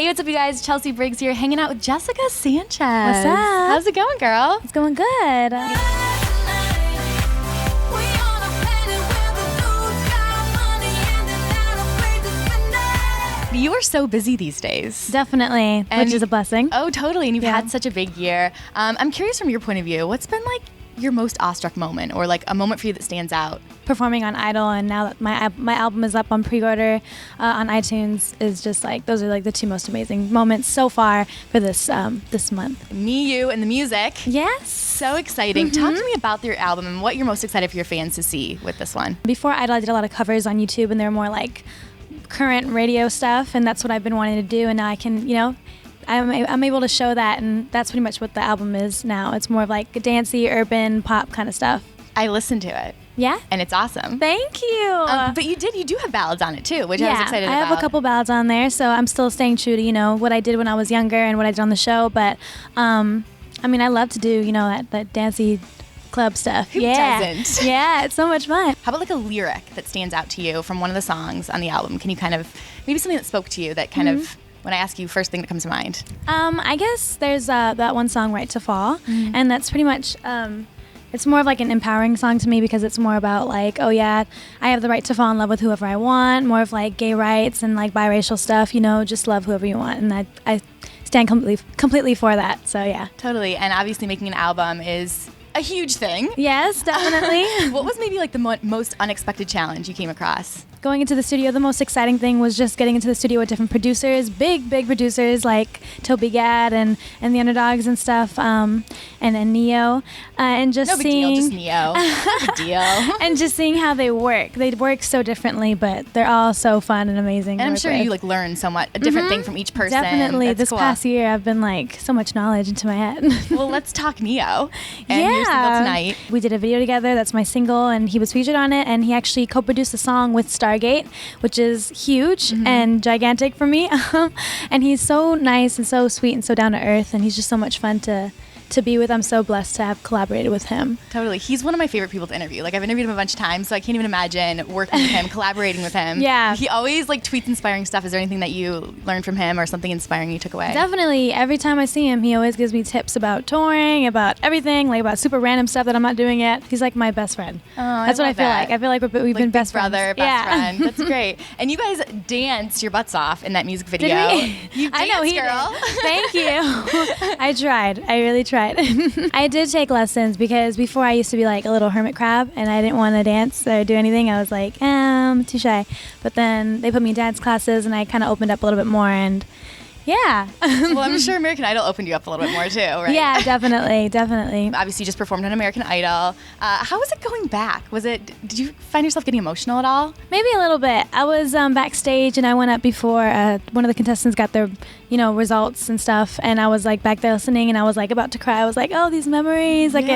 Hey, what's up, you guys? Chelsea Briggs here, hanging out with Jessica Sanchez. What's up? How's it going, girl? It's going good. You are so busy these days. Definitely, which is a blessing. Oh, totally. And you've had such a big year. I'm curious from your point of view, what's been like your most awestruck moment, or like a moment for you that stands out? Performing on Idol, and now that my album is up on pre-order on iTunes, is just like, those are like the two most amazing moments so far for this month. Me, you, and the music. Yes. So exciting. Talk to me about your album and what you're most excited for your fans to see with this one. Before Idol, I did a lot of covers on YouTube, and they're more like current radio stuff, and that's what I've been wanting to do, and now I can, I'm able to show that, and that's pretty much what the album is now. It's more of like a dancey, urban, pop kind of stuff. I listened to it. Yeah? And it's awesome. Thank you. But you do have ballads on it too, which I was excited about. I have a couple ballads on there, so I'm still staying true to, what I did when I was younger and what I did on the show, but I love to do, that dancey club stuff. Who doesn't? Yeah, it's so much fun. How about like a lyric that stands out to you from one of the songs on the album? Can you kind of, maybe something that spoke to you that kind of, when I ask you, first thing that comes to mind? I guess there's that one song, Right to Fall, and that's pretty much, it's more of like an empowering song to me, because it's more about like, oh yeah, I have the right to fall in love with whoever I want, more of like gay rights and like biracial stuff, just love whoever you want, and I stand completely for that, so yeah. Totally, and obviously making an album is a huge thing. Yes, definitely. What was maybe like the most unexpected challenge you came across? Going into the studio, the most exciting thing was just getting into the studio with different producers, big producers like Toby Gad and the Underdogs and stuff, and Neo, and just seeing just Neo. No big deal. And just seeing how they work. They work so differently, but they're all so fun and amazing. And I'm sure you like learn somewhat a different thing from each person. Definitely. That's this cool. past year, I've been like so much knowledge into my head. Well, let's talk Neo. And your single tonight. We did a video together. That's my single, and he was featured on it. And he actually co-produced a song with Stargate, which is huge and gigantic for me. And he's so nice and so sweet and so down to earth, and he's just so much fun to be with. I'm so blessed to have collaborated with him. Totally. He's one of my favorite people to interview. Like, I've interviewed him a bunch of times, so I can't even imagine working with him, collaborating with him. Yeah. He always like tweets inspiring stuff. Is there anything that you learned from him or something inspiring you took away? Definitely. Every time I see him, he always gives me tips about touring, about everything, like about super random stuff that I'm not doing yet. He's like my best friend. Oh, that's what I feel like. I feel like we've been best friends. Brother, best friend. That's great. And you guys danced your butts off in that music video. Did we? You danced, I know, girl. Thank you. I tried. I really tried. I did take lessons, because before I used to be like a little hermit crab, and I didn't want to dance or do anything. I was like, I'm too shy. But then they put me in dance classes, and I kind of opened up a little bit more, and yeah. Well, I'm sure American Idol opened you up a little bit more too, right? Yeah, definitely. Obviously, you just performed on American Idol. How was it going back? Did you find yourself getting emotional at all? Maybe a little bit. I was backstage, and I went up before one of the contestants got their, results and stuff, and I was like back there listening, and I was like about to cry. I was like, oh, these memories. Like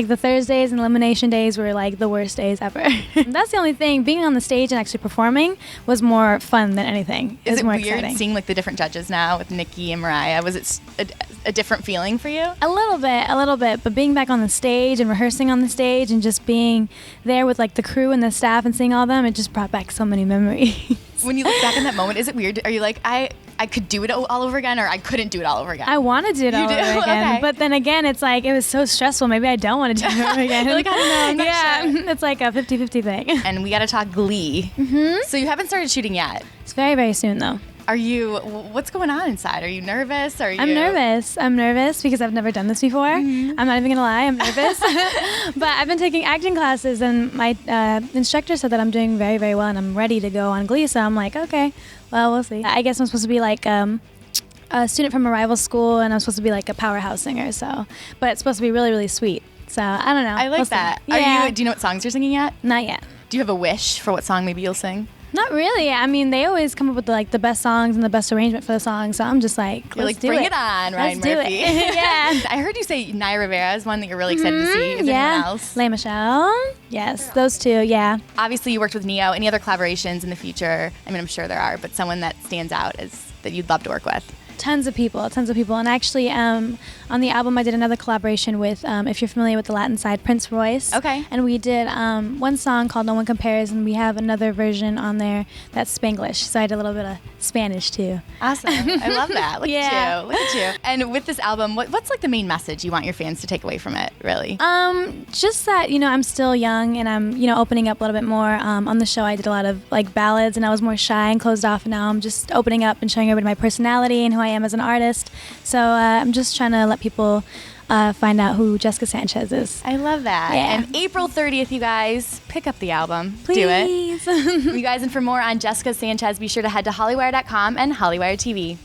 the Thursdays and elimination days were like the worst days ever. That's the only thing. Being on the stage and actually performing was more fun than anything. Is it more weird exciting. Seeing like the different judges now with Nikki and Mariah? Was it a different feeling for you? A little bit, but being back on the stage and rehearsing on the stage and just being there with like the crew and the staff and seeing all them, it just brought back so many memories. When you look back in that moment, is it weird? Are you like, I could do it all over again, or I couldn't do it all over again? I want to do it all over again. Okay. But then again, it's like, it was so stressful. Maybe I don't want to do it over again. You're like, I don't know. I'm not sure. It's like a 50-50 thing. And we got to talk Glee. So you haven't started shooting yet. It's very, very soon, though. What's going on inside? Are you nervous? I'm nervous because I've never done this before. I'm not even gonna lie, I'm nervous. But I've been taking acting classes, and my instructor said that I'm doing very, very well, and I'm ready to go on Glee. So I'm like, okay, well, we'll see. I guess I'm supposed to be like a student from a rival school, and I'm supposed to be like a powerhouse singer. But it's supposed to be really, really sweet. So I don't know. I like that. Yeah. Do you know what songs you're singing yet? Not yet. Do you have a wish for what song maybe you'll sing? Not really. I mean, they always come up with the best songs and the best arrangement for the song. So I'm just like, you're like, bring it on, Ryan Murphy. Let's do it. Yeah. I heard you say Naya Rivera is one that you're really excited to see. Is there anyone else? Lea Michele. Yes, those two. Yeah. Obviously, you worked with Neo. Any other collaborations in the future? I mean, I'm sure there are, but someone that stands out is that you'd love to work with. Tons of people. And actually, on the album, I did another collaboration with, if you're familiar with the Latin side, Prince Royce. Okay. And we did one song called No One Compares, and we have another version on there that's Spanglish. So I did a little bit of Spanish, too. Awesome. I love that. Look at you. And with this album, what's like the main message you want your fans to take away from it, really? Just that, I'm still young, and I'm, opening up a little bit more. On the show, I did a lot of, like, ballads, and I was more shy and closed off, and now I'm just opening up and showing everybody my personality and who I am as an artist. So I'm just trying to let people find out who Jessica Sanchez is. I love that. Yeah. And April 30th, you guys, pick up the album. Please. Do it. You guys, and for more on Jessica Sanchez, be sure to head to hollywire.com and Hollywire TV.